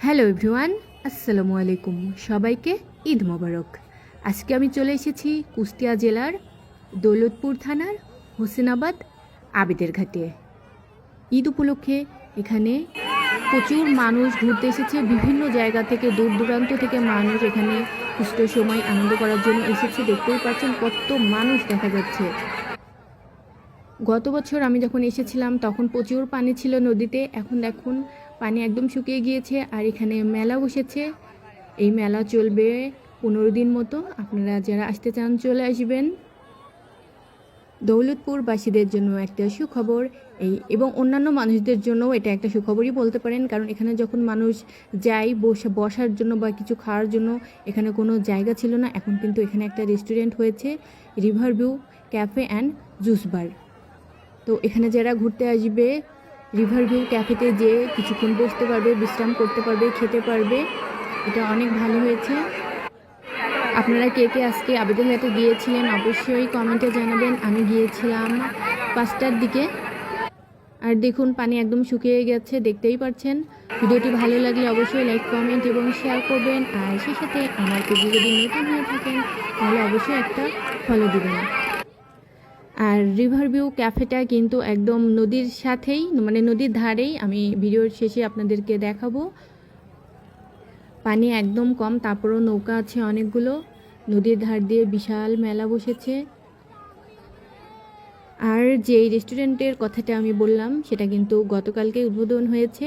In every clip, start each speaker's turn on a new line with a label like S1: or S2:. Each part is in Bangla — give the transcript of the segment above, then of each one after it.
S1: হ্যালো এভরিওয়ান, আসসালামু আলাইকুম। সবাইকে ঈদ মোবারক। আজকে আমি চলে এসেছি কুষ্টিয়া জেলার দৌলতপুর থানার হোসেনাবাদ আবেদের ঘাটে। ঈদ উপলক্ষে এখানে প্রচুর মানুষ ঘুরতে এসেছে। বিভিন্ন জায়গা থেকে, দূর দূরান্ত থেকে মানুষ এখানে কিছু সময় আনন্দ করার জন্য এসেছে। দেখতেই পাচ্ছেন কত মানুষ দেখা যাচ্ছে। গত বছর আমি যখন এসেছিলাম তখন প্রচুর পানি ছিল নদীতে। এখন দেখুন পানি একদম শুকিয়ে গিয়েছে। আর এখানে মেলা বসেছে। এই মেলা চলবে 15 দিন মতো। আপনারা যারা আসতে চান চলে আসবেন। দৌলতপুরবাসীদের জন্য একটা সুখবর এবং অন্যান্য মানুষদের জন্যও এটা একটা সুখবরই বলতে পারেন, কারণ এখানে যখন মানুষ যায় বসার জন্য বা কিছু খাওয়ার জন্য এখানে কোনো জায়গা ছিল না। এখন কিন্তু এখানে একটা রেস্টুরেন্ট হয়েছে, river view cafe and juice bar. তো এখানে যারা ঘুরতে আসবে রিভার ভিউ ক্যাফেতে যেয়ে কিছুক্ষণ বসতে পারবে, বিশ্রাম করতে পারবে, খেতে পারবে। এটা অনেক ভালো হয়েছে। আপনারা কে কে আজকে আবেদন ঘাটে গিয়েছিলেন অবশ্যই কমেন্টে জানাবেন। আমি গিয়েছিলাম 5টার দিকে। আর দেখুন পানি একদম শুকিয়ে গেছে, দেখতেই পাচ্ছেন। ভিডিওটি ভালো লাগলে অবশ্যই লাইক, কমেন্ট এবং শেয়ার করবেন। আর সেই সাথে আমার পেজে যদি নতুন হয়ে থাকেন তাহলে অবশ্যই একটা ফলো দিবেন। আর রিভার ভিউ ক্যাফেটা কিন্তু একদম নদীর সাথেই, মানে নদীর ধারেই। আমি ভিডিওর শেষে আপনাদেরকে দেখাবো। পানি একদম কম, তারপরও নৌকা আছে অনেকগুলো। নদীর ধার দিয়ে বিশাল মেলা বসেছে। আর যে রেস্টুরেন্টের কথাটা আমি বললাম সেটা কিন্তু গতকালকে উদ্বোধন হয়েছে।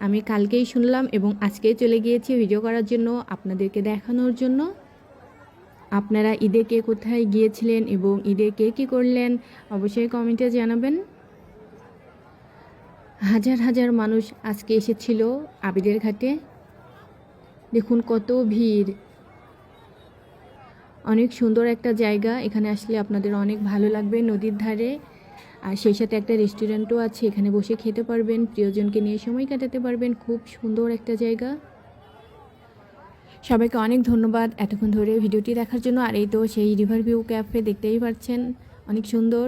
S1: আমি কালকেই শুনলাম এবং আজকেই চলে গিয়েছি ভিডিও করার জন্য, আপনাদেরকে দেখানোর জন্য। আপনারা ঈদে কে কোথায় গিয়েছিলেন এবং ঈদে কে কী করলেন অবশ্যই কমেন্টে জানাবেন। হাজার হাজার মানুষ আজকে এসেছিল আবিদের ঘাটে। দেখুন কত ভিড়। অনেক সুন্দর একটা জায়গা, এখানে আসলে আপনাদের অনেক ভালো লাগবে নদীর ধারে। আর সেই সাথে একটা রেস্টুরেন্টও আছে, এখানে বসে খেতে পারবেন, প্রিয়জনকে নিয়ে সময় কাটাতে পারবেন। খুব সুন্দর একটা জায়গা। সবাইকে অনেক ধন্যবাদ এতক্ষণ ধরে ভিডিওটি দেখার জন্য। আর এই তো সেই রিভার ভিউ ক্যাফে, দেখতেই পাচ্ছেন অনেক সুন্দর।